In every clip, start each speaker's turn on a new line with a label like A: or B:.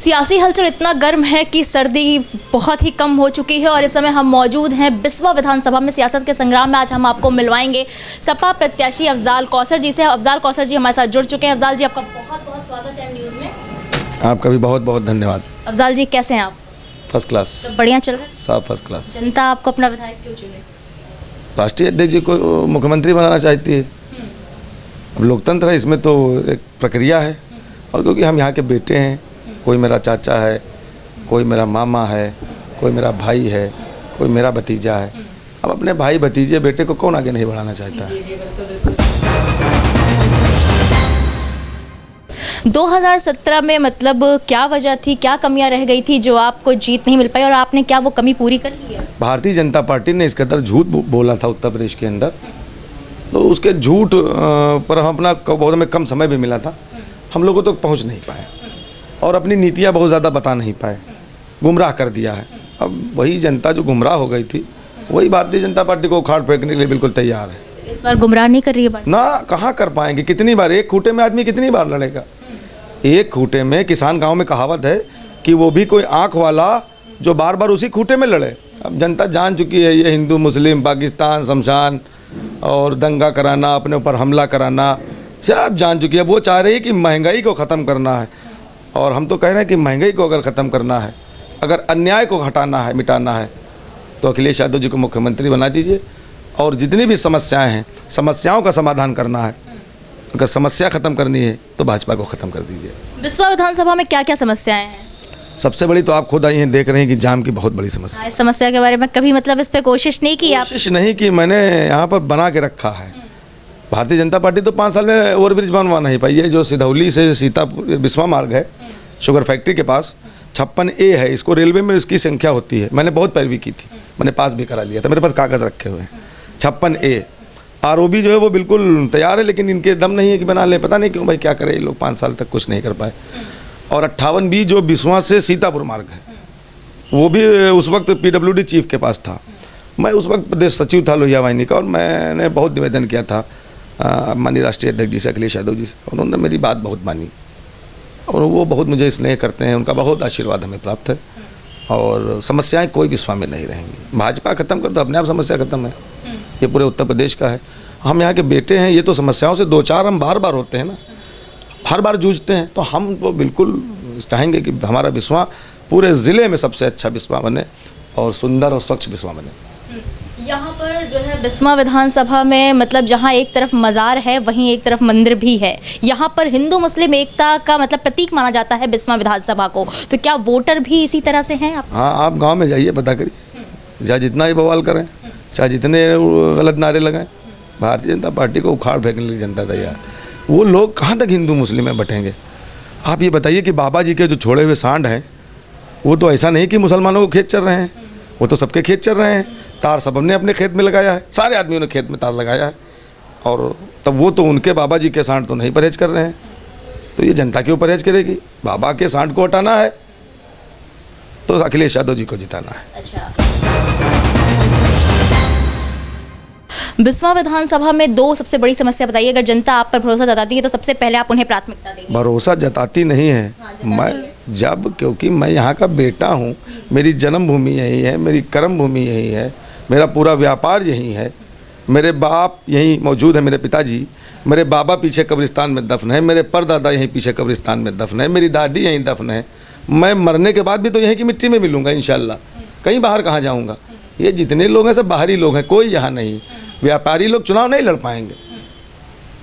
A: सियासी हलचल इतना गर्म है कि सर्दी बहुत ही कम हो चुकी है और इस समय हम मौजूद हैं बिस्वा विधानसभा में। सियासत के संग्राम में आज हम आपको मिलवाएंगे सपा प्रत्याशी अफजाल कौसर जी से। अफजाल कौसर जी हमारे साथ जुड़ चुके हैं। अफजाल जी, आपका बहुत बहुत स्वागत है न्यूज़ में।
B: आपका भी बहुत बहुत धन्यवाद।
A: अफजाल जी, कैसे हैं आप?
B: First class.
A: तो बढ़िया चल रहा है?
B: सब फर्स्ट क्लास।
A: जनता आपको अपना विधायक क्यों चुने?
B: राष्ट्रीय अध्यक्ष जी को मुख्यमंत्री बनाना चाहती है। अब लोकतंत्र है, इसमें तो एक प्रक्रिया है। और क्योंकि हम यहाँ के बेटे हैं, कोई मेरा चाचा है, कोई मेरा मामा है, कोई मेरा भाई है, कोई मेरा भतीजा है। अब अपने भाई भतीजे बेटे को कौन आगे नहीं बढ़ाना चाहता है।
A: 2017 में मतलब क्या वजह थी, क्या कमियां रह गई थी जो आपको जीत नहीं मिल पाई और आपने क्या वो कमी पूरी कर ली है?
B: भारतीय जनता पार्टी ने इस कदर झूठ बोला था उत्तर प्रदेश के अंदर, तो उसके झूठ पर हम अपना बहुत हमें कम समय भी मिला था, हम लोगों तक पहुँच नहीं पाए और अपनी नीतियाँ बहुत ज़्यादा बता नहीं पाए, गुमराह कर दिया है। अब वही जनता जो गुमराह हो गई थी, वही भारतीय जनता पार्टी को उखाड़ फेंकने के लिए बिल्कुल तैयार है।
A: इस बार गुमराह नहीं कर रही है
B: ना, कहाँ कर पाएंगे? कितनी बार एक खूटे में आदमी कितनी बार लड़ेगा? एक खूटे में, किसान गांव में कहावत है कि वो भी कोई आंख वाला जो बार बार उसी खूटे में लड़े। अब जनता जान चुकी है ये हिंदू मुस्लिम, पाकिस्तान, शमशान और दंगा कराना, अपने ऊपर हमला कराना, सब जान चुकी है। वो चाह रही है कि महंगाई को ख़त्म करना है और हम तो कह रहे हैं कि महंगाई को अगर ख़त्म करना है, अगर अन्याय को हटाना है, मिटाना है, तो अखिलेश यादव जी को मुख्यमंत्री बना दीजिए और जितनी भी समस्याएं हैं, समस्याओं का समाधान करना है। अगर समस्या ख़त्म करनी है तो भाजपा को ख़त्म कर दीजिए।
A: बिस्वा विधानसभा में क्या क्या समस्याएं हैं?
B: सबसे बड़ी तो आप खुद आई हैं, देख रहे हैं कि जाम की बहुत बड़ी समस्या।
A: इस समस्या के बारे में कभी मतलब इस पे कोशिश नहीं की?
B: कोशिश नहीं की, मैंने यहाँ पर बना के रखा है। भारतीय जनता पार्टी तो 5 साल में ओवरब्रिज बनवा नहीं पाई है। जो सिधौली से सीतापुर बिस्वा मार्ग है, शुगर फैक्ट्री के पास 56A है, इसको रेलवे में उसकी संख्या होती है। मैंने बहुत पैरवी की थी, मैंने पास भी करा लिया था, मेरे पास कागज़ रखे हुए हैं। 56A ROB जो है वो बिल्कुल तैयार है, लेकिन इनके दम नहीं है कि बना ले। पता नहीं क्यों भाई, क्या करे ये लोग, 5 साल तक कुछ नहीं कर पाए। और 58B जो बिस्वा से सीतापुर मार्ग है, वो भी उस वक्त PWD चीफ के पास था। मैं उस वक्त प्रदेश सचिव था लोहिया वाहिनी का, और मैंने बहुत निवेदन किया था माननीय राष्ट्रीय अध्यक्ष जी से, अखिलेश यादव जी से। उन्होंने मेरी बात बहुत मानी और वो बहुत मुझे स्नेह करते हैं, उनका बहुत आशीर्वाद हमें प्राप्त है। और समस्याएं कोई बिस्वा में नहीं रहेंगी। भाजपा खत्म कर तो अपने आप समस्या खत्म है। ये पूरे उत्तर प्रदेश का है, हम यहाँ के बेटे हैं। ये तो समस्याओं से 2-4 हम बार बार होते हैं ना, हर बार जूझते हैं। तो हम तो बिल्कुल चाहेंगे कि हमारा बिस्वा पूरे ज़िले में सबसे अच्छा बिस्वा बने और सुंदर और स्वच्छ बिस्वा बने।
A: यहाँ पर जो है बिस्वा विधानसभा में मतलब जहाँ एक तरफ मज़ार है वहीं एक तरफ मंदिर भी है। यहाँ पर हिंदू मुस्लिम एकता का मतलब प्रतीक माना जाता है बिस्वा विधानसभा को। तो क्या वोटर भी इसी तरह से हैं?
B: हाँ, आप गांव में जाइए, पता करिए, चाहे जितना ही बवाल करें, चाहे जितने गलत नारे लगाएं, भारतीय जनता पार्टी को उखाड़ फेंकने के लिए जनता तैयार। वो लोग कहाँ तक हिंदू मुस्लिम में बटेंगे? आप ये बताइए कि बाबा जी के जो छोड़े हुए सांड हैं, वो तो ऐसा नहीं कि मुसलमानों को खेत चल रहे हैं, वो तो सबके खेत चल रहे हैं। तार सबने अपने खेत में लगाया है, सारे आदमियों ने खेत में तार लगाया है, और तब वो तो उनके बाबा जी के सांड तो नहीं परहेज कर रहे हैं। तो ये जनता क्यों परहेज करेगी? बाबा के सांड को हटाना है तो अखिलेश यादव जी को जिताना है।
A: अच्छा, बिस्वा विधानसभा में 2 सबसे बड़ी समस्या बताइए। अगर जनता आप पर भरोसा जताती है तो सबसे पहले आप उन्हें प्राथमिकता देंगे?
B: भरोसा जताती नहीं है। क्योंकि मैं यहाँ का बेटा हूँ, मेरी जन्मभूमि यही है, मेरी कर्म भूमि यही है, मेरा पूरा व्यापार यही है, मेरे बाप यहीं मौजूद है, मेरे पिताजी, मेरे बाबा पीछे कब्रिस्तान में दफन है, मेरे परदादा यहीं पीछे कब्रिस्तान में दफन है, मेरी दादी यहीं दफन है। मैं मरने के बाद भी तो यहीं की मिट्टी में मिलूँगा इंशाल्लाह, कहीं बाहर कहाँ जाऊँगा। ये जितने लोग हैं सब बाहरी लोग हैं, कोई यहाँ नहीं। व्यापारी लोग चुनाव नहीं लड़ पाएंगे।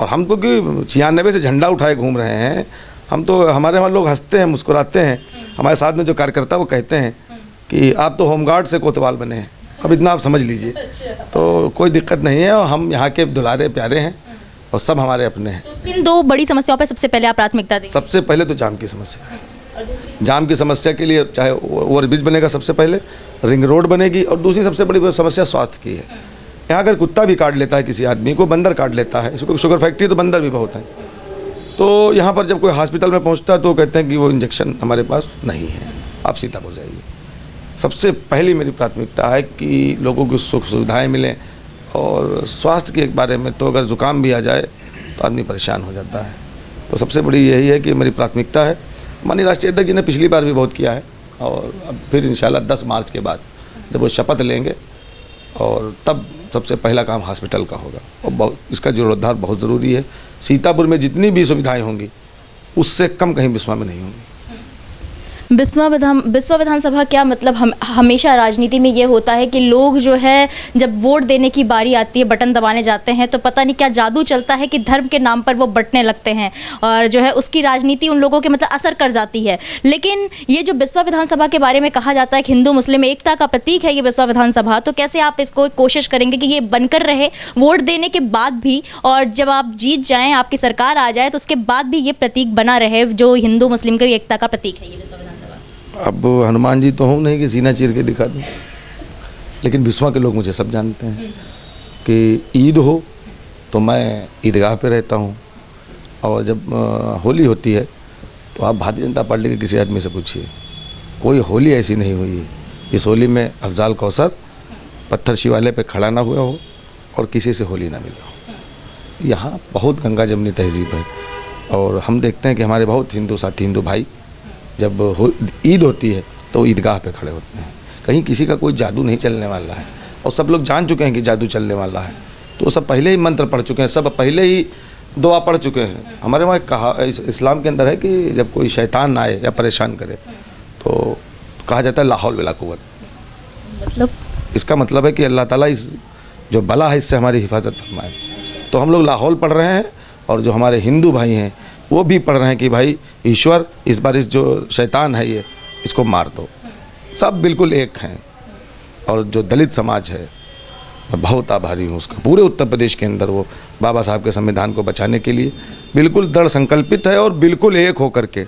B: और हम तो कि 96 से झंडा उठाए घूम रहे हैं, हम तो, हमारे वहाँ लोग हंसते हैं, मुस्कुराते हैं। हमारे साथ में जो कार्यकर्ता वो कहते हैं कि आप तो होमगार्ड से कोतवाल बने हैं। अब इतना आप समझ लीजिए। तो कोई दिक्कत नहीं है, और हम यहाँ के दुलारे प्यारे हैं और सब हमारे अपने हैं।
A: तो इन 2 बड़ी समस्याओं पर सबसे पहले आप प्राथमिकता देंगे?
B: सबसे पहले तो जाम की समस्या है। जाम की समस्या के लिए चाहे ओवरब्रिज बनेगा, सबसे पहले रिंग रोड बनेगी, और दूसरी सबसे बड़ी समस्या स्वास्थ्य की है। यहाँ अगर कुत्ता भी काट लेता है किसी आदमी को, बंदर काट लेता है, इसको शुगर फैक्ट्री तो बंदर भी बहुत है, तो यहाँ पर जब कोई हॉस्पिटल में पहुँचता है तो कहते हैं कि वो इंजेक्शन हमारे पास नहीं है, आप सीतापुर जाइए। सबसे पहली मेरी प्राथमिकता है कि लोगों को सुख सुविधाएँ मिलें। और स्वास्थ्य के बारे में तो अगर ज़ुकाम भी आ जाए तो आदमी परेशान हो जाता है। तो सबसे बड़ी यही है कि मेरी प्राथमिकता है। माननीय राष्ट्रीय अध्यक्ष जी ने पिछली बार भी बहुत किया है, और अब फिर इंशाल्लाह 10 मार्च के बाद जब वो शपथ लेंगे और तब सबसे पहला काम हॉस्पिटल का होगा, और इसका जीर्णोद्धार बहुत ज़रूरी है। सीतापुर में जितनी भी सुविधाएं होंगी उससे कम कहीं बिस्वा में नहीं होंगी।
A: बिस्वा विधानसभा क्या मतलब हमेशा राजनीति में ये होता है कि लोग जो है जब वोट देने की बारी आती है, बटन दबाने जाते हैं तो पता नहीं क्या जादू चलता है कि धर्म के नाम पर वो बटने लगते हैं और जो है उसकी राजनीति उन लोगों के मतलब असर कर जाती है। लेकिन ये जो बिस्वा विधानसभा के बारे में कहा जाता है कि हिंदू मुस्लिम एकता का प्रतीक है ये बिस्वा विधानसभा, तो कैसे आप इसको कोशिश करेंगे कि ये बनकर रहे वोट देने के बाद भी, और जब आप जीत जाएँ, आपकी सरकार आ जाए तो उसके बाद भी ये प्रतीक बना रहे जो हिंदू मुस्लिम की एकता का प्रतीक है ये बिस्वा विधानसभा?
B: अब हनुमान जी तो हूँ नहीं कि सीना चीर के दिखा दूँ, लेकिन बिस्वा के लोग मुझे सब जानते हैं कि ईद हो तो मैं ईदगाह पे रहता हूँ, और जब होली होती है तो आप भारतीय जनता पार्टी के किसी आदमी से पूछिए, कोई होली ऐसी नहीं हुई है इस होली में अफजाल कौसर पत्थर शिवालय पे खड़ा ना हुआ हो और किसी से होली ना मिला हो। यहाँ बहुत गंगा जमनी तहजीब है, और हम देखते हैं कि हमारे बहुत हिंदू साथी, हिंदू भाई जब ईद होती है तो ईदगाह पे खड़े होते हैं। कहीं किसी का कोई जादू नहीं चलने वाला है, और सब लोग जान चुके हैं कि जादू चलने वाला है, तो सब पहले ही मंत्र पढ़ चुके हैं, सब पहले ही दुआ पढ़ चुके हैं। हमारे वहाँ कहा इस्लाम के अंदर है कि जब कोई शैतान आए या परेशान करे तो कहा जाता है लाहौल वला कुव्वत,
A: मतलब
B: इसका मतलब है कि अल्लाह ताला इस जो बला है इससे हमारी हिफाजत फरमाए। तो हम लोग लाहौल पढ़ रहे हैं, और जो हमारे हिंदू भाई हैं वो भी पढ़ रहे हैं कि भाई ईश्वर इस बार इस जो शैतान है ये इसको मार दो। सब बिल्कुल एक हैं। और जो दलित समाज है मैं बहुत आभारी हूँ उसका, पूरे उत्तर प्रदेश के अंदर वो बाबा साहब के संविधान को बचाने के लिए बिल्कुल दृढ़ संकल्पित है, और बिल्कुल एक होकर के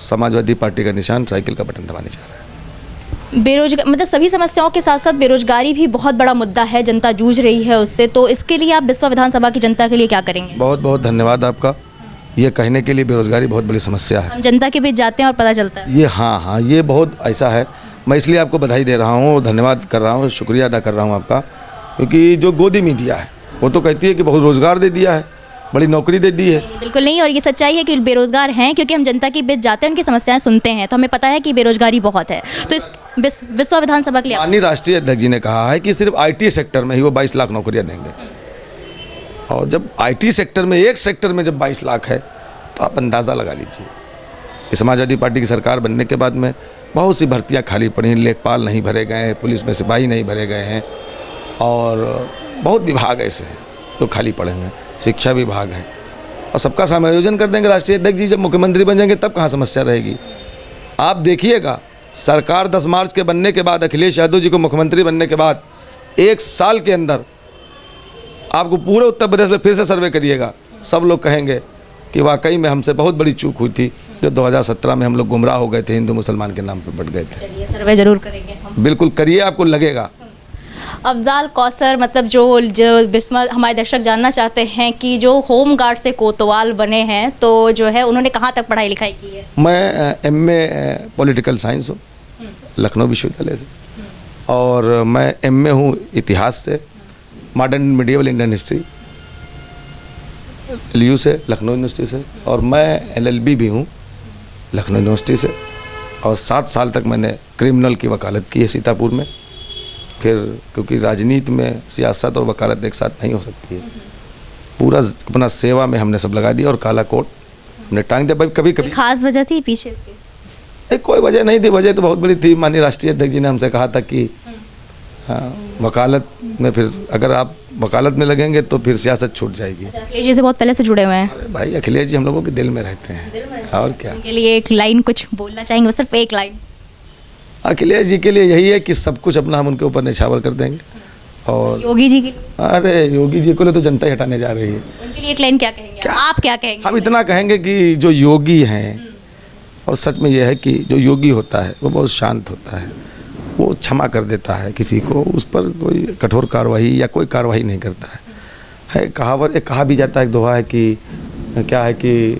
B: समाजवादी पार्टी का निशान साइकिल का बटन दबाने जा रहा है।
A: बेरोजगार मतलब सभी समस्याओं के साथ साथ बेरोजगारी भी बहुत बड़ा मुद्दा है, जनता जूझ रही है उससे, तो इसके लिए आप बिस्वा विधानसभा की जनता के लिए क्या करेंगे?
B: बहुत बहुत धन्यवाद आपका ये कहने के लिए। बेरोजगारी बहुत बड़ी समस्या है,
A: हम जनता के बीच जाते हैं और पता चलता है
B: ये हाँ ये बहुत ऐसा है। मैं इसलिए आपको बधाई दे रहा हूँ, धन्यवाद कर रहा हूँ, शुक्रिया अदा कर रहा हूँ आपका, क्योंकि जो गोदी मीडिया है वो तो कहती है कि बहुत रोज़गार दे दिया है, बड़ी नौकरी दे दी है।
A: बिल्कुल नहीं, और ये सच्चाई है कि बेरोजगार हैं, क्योंकि हम जनता के बीच जाते हैं, उनकी समस्याएं सुनते हैं, तो हमें पता है कि बेरोजगारी बहुत है। तो इस बिस्वा विधानसभा के लिए
B: माननीय राष्ट्रीय अध्यक्ष जी ने कहा है कि सिर्फ IT सेक्टर में ही वो 22 लाख नौकरियाँ देंगे, और जब IT सेक्टर में एक सेक्टर में जब 22 लाख है तो आप अंदाज़ा लगा लीजिए। इस समाजवादी पार्टी की सरकार बनने के बाद में बहुत सी भर्तियां खाली पड़ी हैं, लेखपाल नहीं भरे गए हैं, पुलिस में सिपाही नहीं भरे गए हैं, और बहुत विभाग ऐसे हैं जो खाली पड़े हुए हैं, शिक्षा विभाग है, और सबका समायोजन कर देंगे राष्ट्रीय अध्यक्ष जी। जब मुख्यमंत्री बन जाएंगे तब कहाँ समस्या रहेगी। आप देखिएगा सरकार 10 मार्च के बनने के बाद, अखिलेश यादव जी को मुख्यमंत्री बनने के बाद 1 साल के अंदर आपको पूरे उत्तर प्रदेश में फिर से सर्वे करिएगा, सब लोग कहेंगे कि वाकई में हमसे बहुत बड़ी चूक हुई थी जो 2017 में हम लोग गुमराह हो गए थे, हिंदू मुसलमान के नाम पर बढ़ गए थे।
A: चलिए सर्वे जरूर करेंगे हम।
B: बिल्कुल करिए, आपको लगेगा।
A: अफजाल कौसर मतलब जो बिस्वा हमारे दर्शक जानना चाहते हैं कि जो होम गार्ड से कोतवाल बने हैं, तो जो है उन्होंने कहाँ तक पढ़ाई लिखाई की है? मैं
B: MA पॉलिटिकल साइंस हूँ लखनऊ विश्वविद्यालय से, और मैं MA हूँ इतिहास से, modern medieval Indian history LU से, लखनऊ यूनिवर्सिटी से, और मैं LLB भी हूँ लखनऊ यूनिवर्सिटी से, और 7 साल तक मैंने क्रिमिनल की वकालत की है सीतापुर में। फिर क्योंकि राजनीति में सियासत और वकालत एक साथ नहीं हो सकती है, पूरा अपना सेवा में हमने सब लगा दिया, और काला कोट हमने टांग दिया। कभी कभी
A: खास वजह थी पीछे इसके?
B: कोई वजह नहीं थी, वजह तो बहुत बड़ी थी। माननीय राष्ट्रीय अध्यक्ष जी ने हमसे कहा था कि वकालत में फिर अगर आप वकालत में लगेंगे तो फिर सियासत छूट जाएगी।
A: अखिलेश जी से बहुत पहले से जुड़े हुए हैं?
B: अरे भाई अखिलेश जी हम लोगों के दिल में रहते हैं, और क्या।
A: उनके लिए एक लाइन कुछ बोलना चाहेंगे? सिर्फ एक लाइन।
B: अखिलेश जी के लिए यही है कि सब कुछ अपना हम उनके ऊपर निछावर कर देंगे। और
A: योगी जी के लिए?
B: अरे योगी जी को लिए तो जनता ही हटाने जा रही है,
A: उनके लिए एक लाइन क्या कहेंगे? आप क्या कहेंगे?
B: हम इतना कहेंगे कि जो योगी हैं, और सच में यह है कि जो योगी होता है वो बहुत शांत होता है, वो क्षमा कर देता है किसी को, उस पर कोई कठोर कार्रवाई या कोई कार्रवाई नहीं करता है। कहावत एक कहा भी जाता है, एक दोहा है कि क्या है कि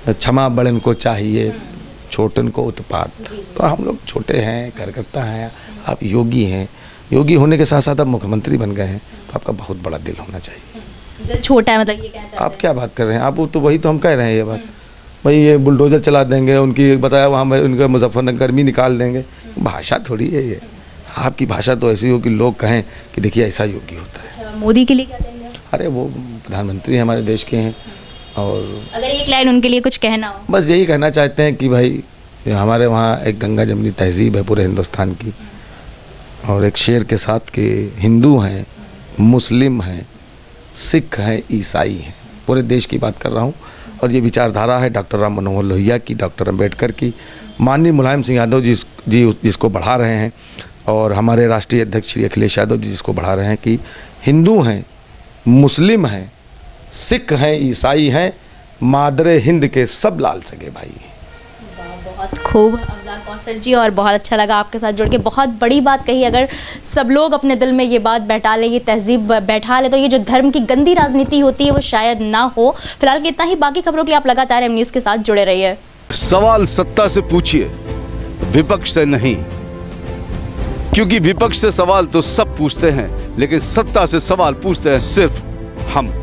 B: क्षमा बड़न को चाहिए, छोटन को उत्पात। तो हम लोग छोटे हैं, कार्यकर्ता हैं, आप योगी हैं, योगी होने के साथ साथ आप मुख्यमंत्री बन गए हैं, तो आपका बहुत बड़ा दिल होना चाहिए।
A: दिल छोटा है मतलब ये क्या चाहते हैं?
B: आप क्या बात कर रहे हैं? आप तो वही तो हम कह रहे हैं ये बात। भाई ये बुलडोजर चला देंगे, उनकी बताया वहाँ में उनका मुजफ्फरनगर गर्मी निकाल देंगे। भाषा थोड़ी है ये, आपकी भाषा तो ऐसी हो कि लोग कहें कि देखिए ऐसा योगी होता है।
A: अच्छा, मोदी के लिए क्या कहेंगे?
B: अरे वो प्रधानमंत्री हमारे देश के हैं, और
A: अगर एक लाइन उनके लिए कुछ कहना हो?
B: बस यही कहना चाहते हैं कि भाई हमारे वहाँ एक गंगा जमनी तहजीब है पूरे हिंदुस्तान की, और एक शेर के साथ कि हिंदू हैं, मुस्लिम हैं, सिख हैं, ईसाई हैं, पूरे देश की बात कर रहा हूँ। और ये विचारधारा है डॉक्टर राम मनोहर लोहिया की, डॉक्टर अंबेडकर की, माननीय मुलायम सिंह यादव जी जिसको बढ़ा रहे हैं, और हमारे राष्ट्रीय अध्यक्ष श्री अखिलेश यादव जी जिसको बढ़ा रहे हैं कि हिंदू हैं, मुस्लिम हैं, सिख हैं, ईसाई हैं, मादरे हिंद के सब लाल सगे भाई हैं।
A: बहुत खूब अफजाल कौसर जी, और बहुत अच्छा लगा आपके साथ जुड़ के। बहुत बड़ी बात कही, अगर सब लोग अपने दिल में ये बात बैठा ले, ये तहजीब बैठा ले, तो ये जो धर्म की गंदी राजनीति होती है वो शायद ना हो। फिलहाल इतना ही, बाकी खबरों के लिए आप लगातार एम न्यूज़ के साथ जुड़े रहिए।
C: सवाल सत्ता से पूछिए, विपक्ष से नहीं, क्योंकि विपक्ष से सवाल तो सब पूछते हैं, लेकिन सत्ता से सवाल पूछते हैं सिर्फ हम।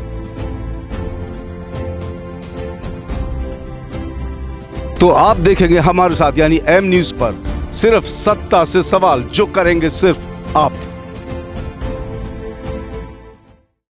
C: तो आप देखेंगे हमारे साथ यानी एम न्यूज़ पर सिर्फ सत्ता से सवाल, जो करेंगे सिर्फ आप।